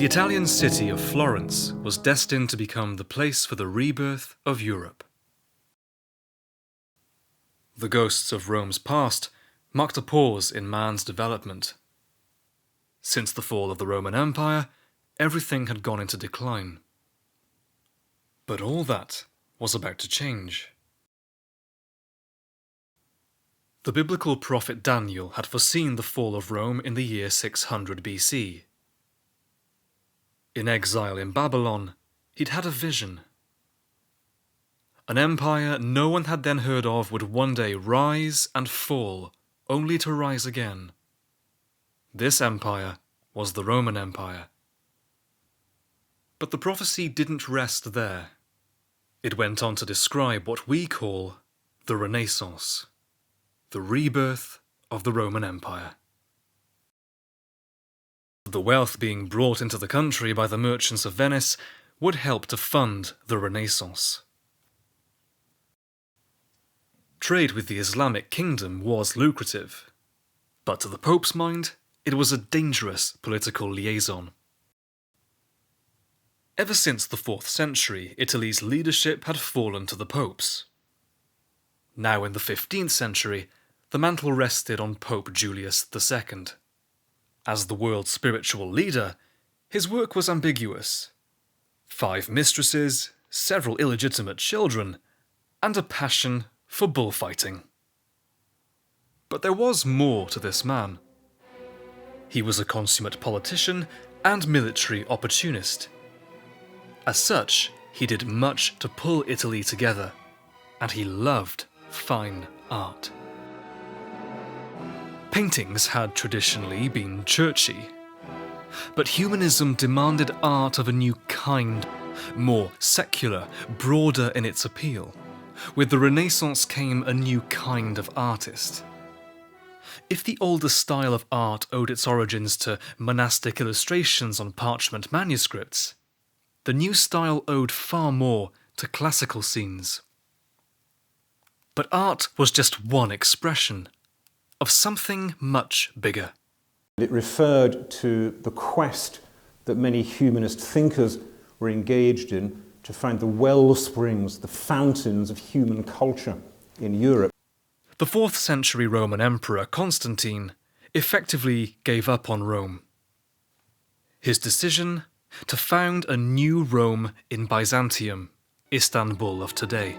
The Italian city of Florence was destined to become the place for the rebirth of Europe. The ghosts of Rome's past marked a pause in man's development. Since the fall of the Roman Empire, everything had gone into decline. But all that was about to change. The biblical prophet Daniel had foreseen the fall of Rome in the year 600 BC. In exile in Babylon, he'd had a vision. An empire no one had then heard of would one day rise and fall, only to rise again. This empire was the Roman Empire. But the prophecy didn't rest there. It went on to describe what we call the Renaissance, the rebirth of the Roman Empire. The wealth being brought into the country by the merchants of Venice would help to fund the Renaissance. Trade with the Islamic kingdom was lucrative, but to the Pope's mind, it was a dangerous political liaison. Ever since the 4th century, Italy's leadership had fallen to the popes. Now in the 15th century, the mantle rested on Pope Julius II. As the world's spiritual leader, his work was ambiguous. 5 mistresses, several illegitimate children, and a passion for bullfighting. But there was more to this man. He was a consummate politician and military opportunist. As such, he did much to pull Italy together, and he loved fine art. Paintings had traditionally been churchy, but humanism demanded art of a new kind, more secular, broader in its appeal. With the Renaissance came a new kind of artist. If the older style of art owed its origins to monastic illustrations on parchment manuscripts, the new style owed far more to classical scenes. But art was just one expression of something much bigger. It referred to the quest that many humanist thinkers were engaged in to find the well springs, the fountains of human culture in Europe. The 4th century Roman Emperor Constantine effectively gave up on Rome. His decision to found a new Rome in Byzantium, Istanbul of today.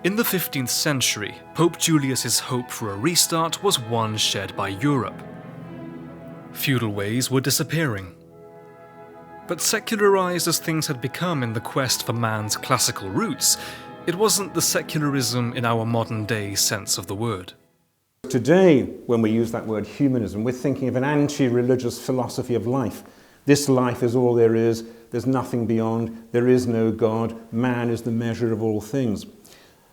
In the 15th century, Pope Julius's hope for a restart was one shared by Europe. Feudal ways were disappearing. But secularized as things had become in the quest for man's classical roots, it wasn't the secularism in our modern-day sense of the word. Today, when we use that word humanism, we're thinking of an anti-religious philosophy of life. This life is all there is, there's nothing beyond, there is no God, man is the measure of all things.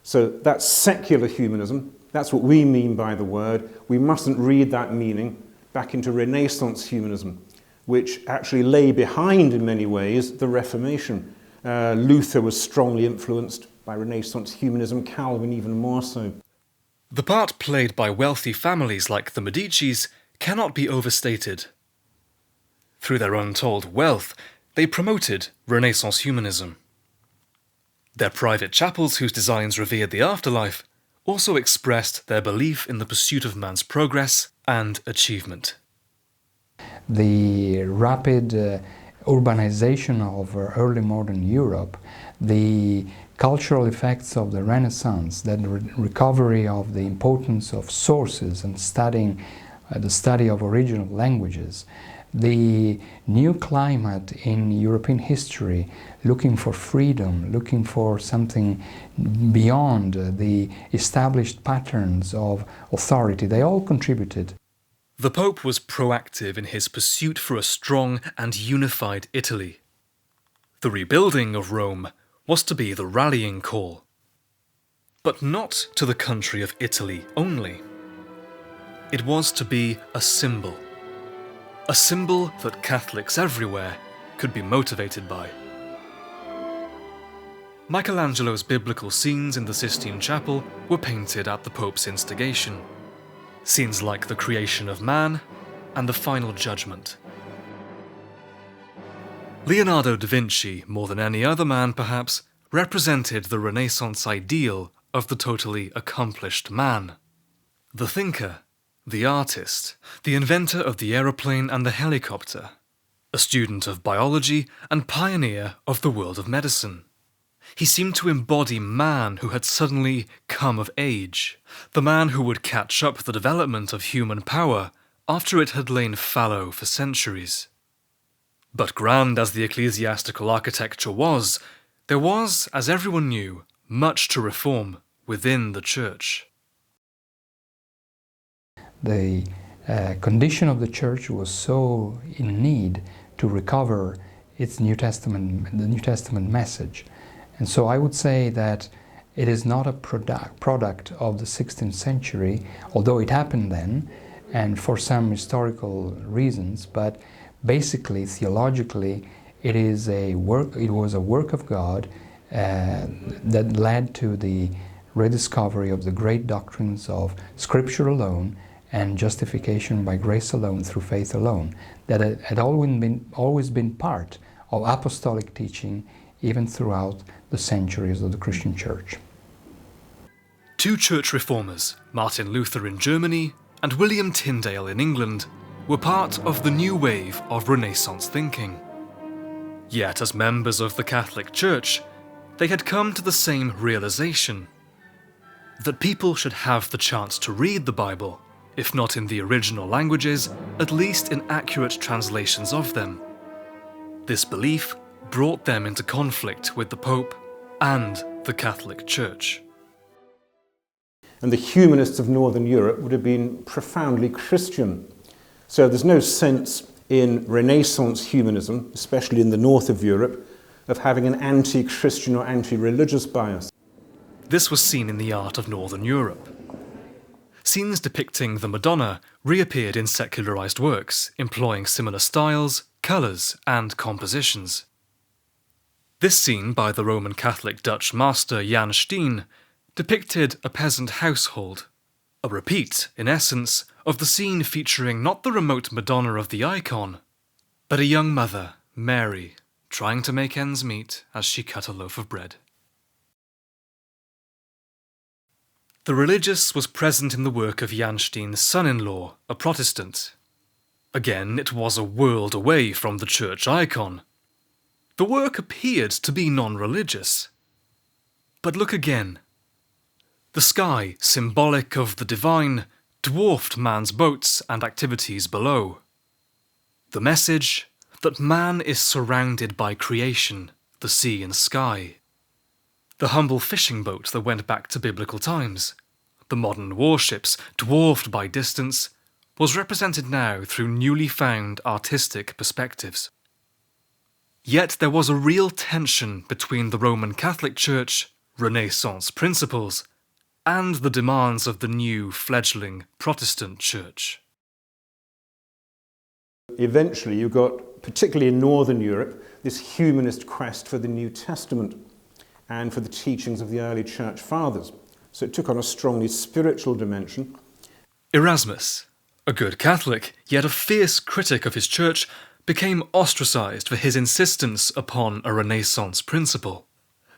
So that's secular humanism, that's what we mean by the word. We mustn't read that meaning back into Renaissance humanism, which actually lay behind, in many ways, the Reformation. Luther was strongly influenced by Renaissance humanism, Calvin even more so. The part played by wealthy families like the Medicis cannot be overstated. Through their untold wealth, they promoted Renaissance humanism. Their private chapels, whose designs revered the afterlife, also expressed their belief in the pursuit of man's progress and achievement. The rapid urbanization of early modern Europe, the cultural effects of the Renaissance, the recovery of the importance of sources and studying the study of original languages, the new climate in European history, looking for freedom, looking for something beyond the established patterns of authority, they all contributed. The Pope was proactive in his pursuit for a strong and unified Italy. The rebuilding of Rome was to be the rallying call. But not to the country of Italy only. It was to be a symbol that Catholics everywhere could be motivated by. Michelangelo's biblical scenes in the Sistine Chapel were painted at the Pope's instigation. Scenes like the creation of man and the final judgment. Leonardo da Vinci, more than any other man perhaps, represented the Renaissance ideal of the totally accomplished man. The thinker, the artist, the inventor of the aeroplane and the helicopter, a student of biology and pioneer of the world of medicine. He seemed to embody man who had suddenly come of age, the man who would catch up the development of human power after it had lain fallow for centuries. But grand as the ecclesiastical architecture was, there was, as everyone knew, much to reform within the Church. The condition of the Church was so in need to recover its the New Testament message. And so I would say that it is not a product of the 16th century, although it happened then, and for some historical reasons, but basically, theologically, it was a work of God that led to the rediscovery of the great doctrines of Scripture alone and justification by grace alone through faith alone, that had always been part of apostolic teaching even throughout the centuries of the Christian Church. Two church reformers, Martin Luther in Germany and William Tyndale in England, were part of the new wave of Renaissance thinking. Yet as members of the Catholic Church, they had come to the same realization: that people should have the chance to read the Bible, if not in the original languages, at least in accurate translations of them. This belief brought them into conflict with the Pope and the Catholic Church. And the humanists of Northern Europe would have been profoundly Christian. So there's no sense in Renaissance humanism, especially in the north of Europe, of having an anti-Christian or anti-religious bias. This was seen in the art of Northern Europe. Scenes depicting the Madonna reappeared in secularized works, employing similar styles, colours and compositions. This scene by the Roman Catholic Dutch master Jan Steen depicted a peasant household, a repeat, in essence, of the scene featuring not the remote Madonna of the icon, but a young mother, Mary, trying to make ends meet as she cut a loaf of bread. The religious was present in the work of Jan Steen's son-in-law, a Protestant. Again, it was a world away from the church icon. The work appeared to be non-religious. But look again. The sky, symbolic of the divine, dwarfed man's boats and activities below. The message that man is surrounded by creation, the sea and sky. The humble fishing boat that went back to biblical times, the modern warships, dwarfed by distance, was represented now through newly found artistic perspectives. Yet there was a real tension between the Roman Catholic Church, Renaissance principles, and the demands of the new fledgling Protestant Church. Eventually you got, particularly in Northern Europe, this humanist quest for the New Testament and for the teachings of the early Church Fathers. So it took on a strongly spiritual dimension. Erasmus, a good Catholic, yet a fierce critic of his church, became ostracized for his insistence upon a Renaissance principle,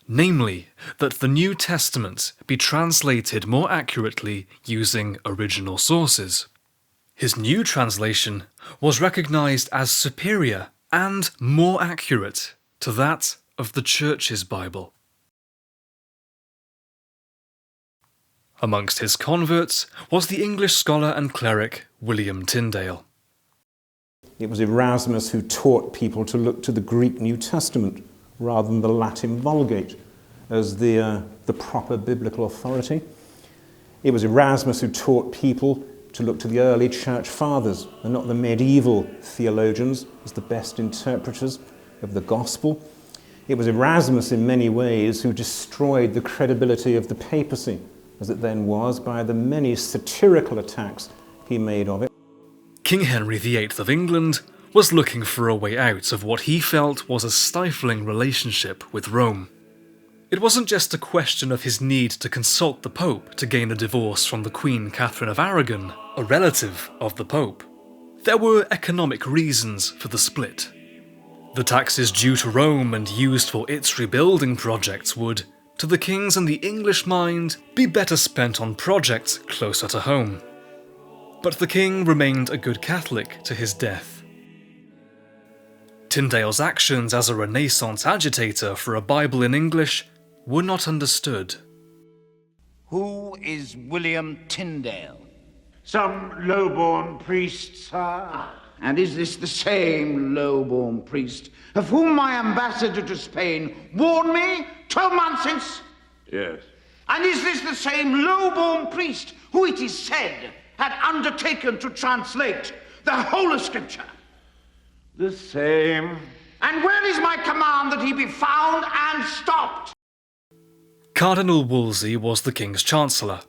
namely that the New Testament be translated more accurately using original sources. His new translation was recognized as superior and more accurate to that of the Church's Bible. Amongst his converts was the English scholar and cleric William Tyndale. It was Erasmus who taught people to look to the Greek New Testament rather than the Latin Vulgate as the proper biblical authority. It was Erasmus who taught people to look to the early Church Fathers and not the medieval theologians as the best interpreters of the Gospel. It was Erasmus in many ways who destroyed the credibility of the papacy, as it then was, by the many satirical attacks he made of it. King Henry VIII of England was looking for a way out of what he felt was a stifling relationship with Rome. It wasn't just a question of his need to consult the Pope to gain a divorce from the Queen Catherine of Aragon, a relative of the Pope. There were economic reasons for the split. The taxes due to Rome and used for its rebuilding projects would, to the king's and the English mind, be better spent on projects closer to home. But the king remained a good Catholic to his death. Tyndale's actions as a Renaissance agitator for a Bible in English were not understood. Who is William Tyndale? Some low-born priest, sir. And is this the same low-born priest of whom my ambassador to Spain warned me 12 months since? Yes. And is this the same low-born priest who, it is said, had undertaken to translate the whole of Scripture? The same. And where is my command that he be found and stopped? Cardinal Wolsey was the king's chancellor.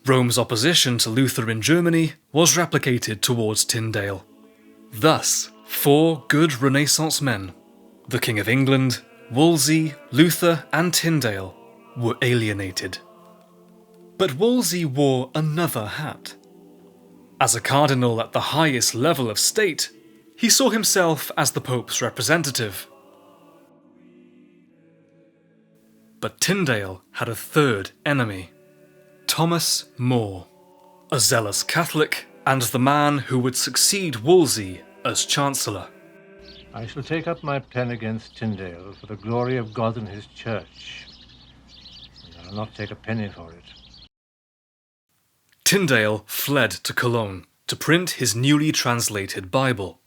Rome's opposition to Luther in Germany was replicated towards Tyndale. Thus, 4 good Renaissance men, the King of England, Wolsey, Luther and Tyndale, were alienated. But Wolsey wore another hat. As a cardinal at the highest level of state, he saw himself as the Pope's representative. But Tyndale had a third enemy, Thomas More, a zealous Catholic and the man who would succeed Wolsey as Chancellor. I shall take up my pen against Tyndale for the glory of God and his church, and I'll not take a penny for it. Tyndale fled to Cologne to print his newly translated Bible.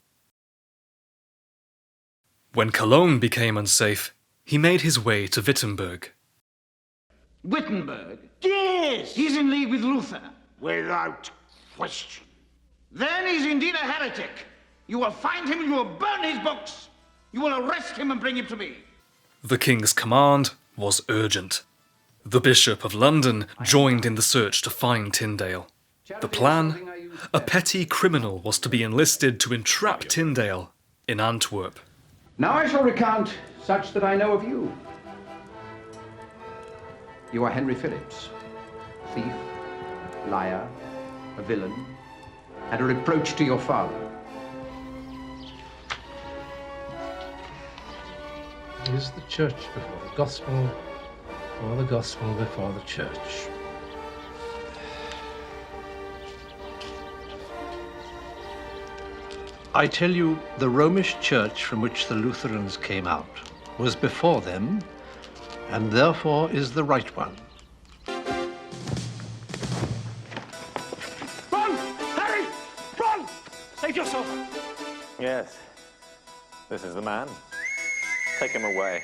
When Cologne became unsafe, he made his way to Wittenberg. Wittenberg? Yes. He's in league with Luther. Without question. Then he's indeed a heretic. You will find him and you will burn his books. You will arrest him and bring him to me. The king's command was urgent. The Bishop of London joined in the search to find Tyndale. The plan? A petty criminal was to be enlisted to entrap Tyndale in Antwerp. Now I shall recount such that I know of you. You are Henry Phillips, thief, liar, a villain, and a reproach to your father. Is the church before the gospel, or the gospel before the church? I tell you, the Romish church from which the Lutherans came out was before them, and therefore is the right one. Run! Harry! Run! Save yourself! Yes, this is the man. Take him away.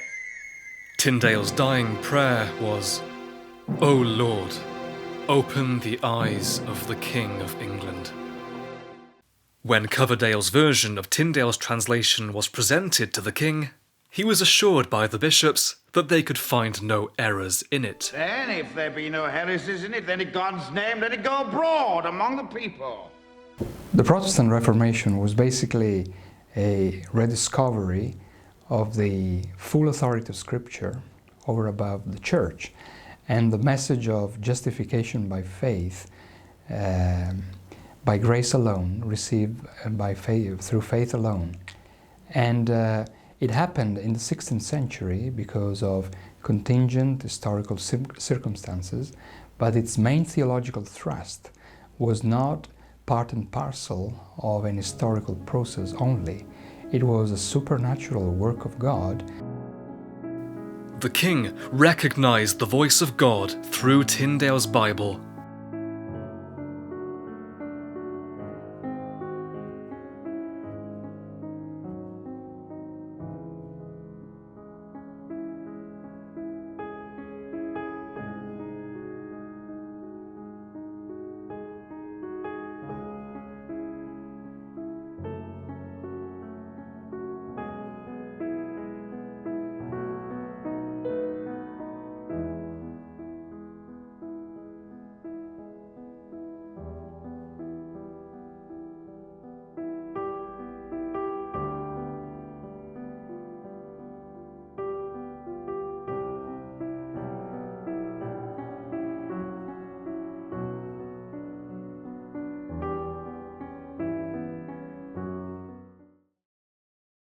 Tyndale's dying prayer was, "O Lord, open the eyes of the King of England." When Coverdale's version of Tyndale's translation was presented to the king, he was assured by the bishops that they could find no errors in it. Then, if there be no heresies in it, then in God's name, let it go abroad among the people. The Protestant Reformation was basically a rediscovery of the full authority of Scripture over above the Church, and the message of justification by faith, by grace alone, received by faith, through faith alone. And it happened in the 16th century because of contingent historical circumstances, but its main theological thrust was not part and parcel of an historical process only. It was a supernatural work of God. The king recognized the voice of God through Tyndale's Bible